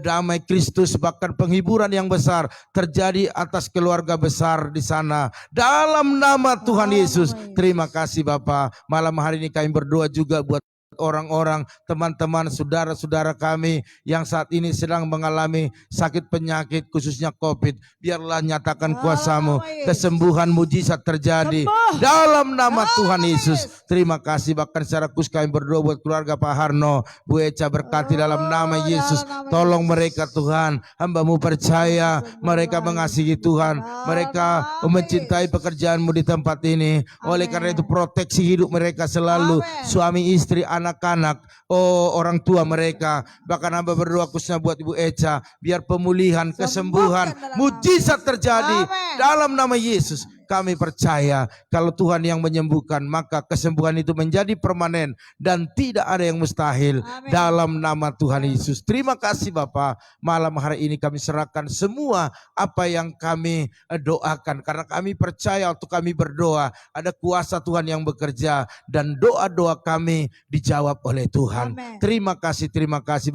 damai Kristus, bahkan penghiburan yang besar terjadi atas keluarga besar di sana dalam nama Tuhan Yesus. Terima kasih Bapa. Malam hari ini kami berdoa juga buat orang-orang, teman-teman, saudara-saudara kami yang saat ini sedang mengalami sakit penyakit khususnya COVID. Biarlah nyatakan kuasa-Mu, kesembuhan mujizat terjadi dalam nama Tuhan Yesus. Terima kasih. Bahkan secara khusus kami berdoa buat keluarga Pak Harno, Bu Eca, berkati dalam nama Yesus. Tolong mereka Tuhan. Hamba-Mu percaya mereka mengasihi Tuhan, mereka mencintai pekerjaan-Mu di tempat ini. Oleh karena itu proteksi hidup mereka selalu, suami istri, anak-anak, orang tua mereka. Bahkan hamba berdoa khususnya buat Ibu Eca, biar pemulihan, kesembuhan, mujizat terjadi dalam nama Yesus. Kami percaya kalau Tuhan yang menyembuhkan, maka kesembuhan itu menjadi permanen dan tidak ada yang mustahil. Amin. Dalam nama Tuhan Yesus. Terima kasih Bapa. Malam hari ini kami serahkan semua apa yang kami doakan. Karena kami percaya waktu kami berdoa ada kuasa Tuhan yang bekerja. Dan doa-doa kami dijawab oleh Tuhan. Amin. Terima kasih.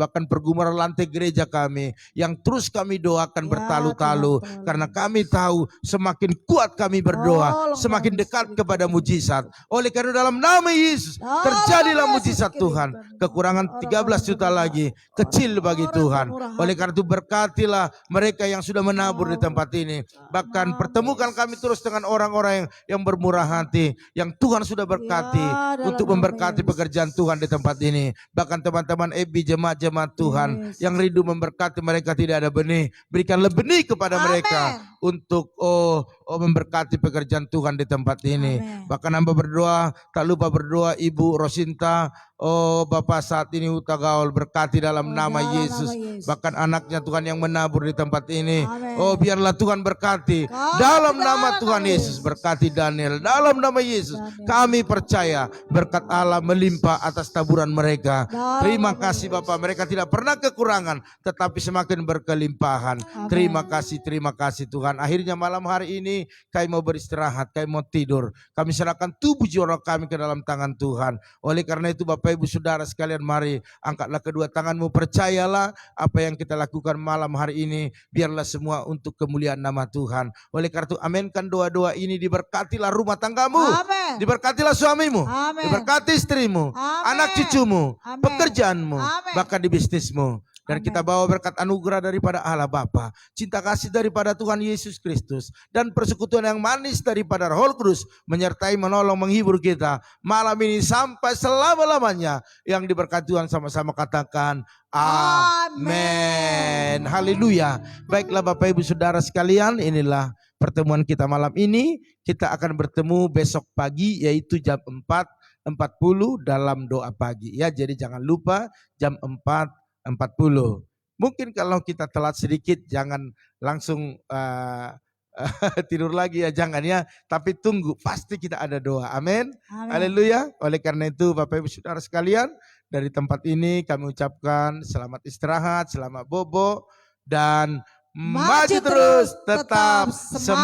Bahkan pergumulan lantai gereja kami yang terus kami doakan Ya, bertalu-talu. Tuhan. Karena kami tahu semakin kuat kami berdoa, Tolong semakin kami, dekat Spirit kepada Tuhan. mujizat. Oleh karena dalam nama Yesus Dalam terjadilah nama mujizat Yesus, Tuhan. Tuhan. Kekurangan 13 juta lagi kecil bagi Tuhan. Oleh karena itu berkatilah mereka yang sudah menabur di tempat ini. Bahkan pertemukan kami terus dengan orang-orang yang bermurah hati, yang Tuhan sudah berkati Ya, dalam untuk nama memberkati Yesus. pekerjaan Tuhan di tempat ini. Bahkan teman-teman Ebi, jemaat-jemaat Tuhan Yes. yang rindu memberkati mereka tidak ada benih, berikanlah benih kepada mereka untuk memberkati pekerjaan Tuhan di tempat ini. Amin. Bahkan hamba berdoa, tak lupa berdoa Ibu Rosinta, Bapak saat ini Huta Gaul, berkati dalam nama dalam Yesus. nama Yesus. Bahkan anaknya Tuhan yang menabur di tempat ini. Amin. Biarlah Tuhan berkati. Kami Dalam dalam nama nama Tuhan Yesus, Yesus. berkati Daniel. Dalam nama Yesus, Daniel. kami percaya berkat Allah melimpah atas taburan mereka. Dalam Terima nama kasih Bapak, mereka tidak pernah kekurangan, tetapi semakin berkelimpahan. Amin. Terima kasih Tuhan. Akhirnya malam hari ini kami mau beristirahat, kami mau tidur. Kami serahkan tubuh jiwa kami ke dalam tangan Tuhan. Oleh karena itu Bapak Ibu Saudara sekalian, mari angkatlah kedua tanganmu, percayalah apa yang kita lakukan malam hari ini, biarlah semua untuk kemuliaan nama Tuhan. Oleh karena itu aminkan doa-doa ini, diberkatilah rumah tanggamu, Amin. diberkatilah suamimu, Amin. diberkati istrimu, Amin. anak cucumu, Amin. pekerjaanmu, Amin. bahkan di bisnismu. Dan Amin. kita bawa berkat anugerah daripada Allah Bapa, cinta kasih daripada Tuhan Yesus Kristus, dan persekutuan yang manis daripada Roh Kudus menyertai, menolong, menghibur kita malam ini sampai selama-lamanya. Yang diberkati Tuhan sama-sama katakan amin. Haleluya. Baiklah Bapak Ibu Saudara sekalian, inilah pertemuan kita malam ini. Kita akan bertemu besok pagi yaitu jam 4.40 dalam doa pagi ya. Jadi jangan lupa jam 4.40. Mungkin kalau kita telat sedikit jangan langsung tidur lagi ya, jangan ya. Tapi tunggu, pasti kita ada doa. Amin. Amin. Haleluya. Oleh karena itu Bapak Ibu Saudara sekalian, dari tempat ini kami ucapkan selamat istirahat, selamat bobo, dan maju terus, tetap semangat.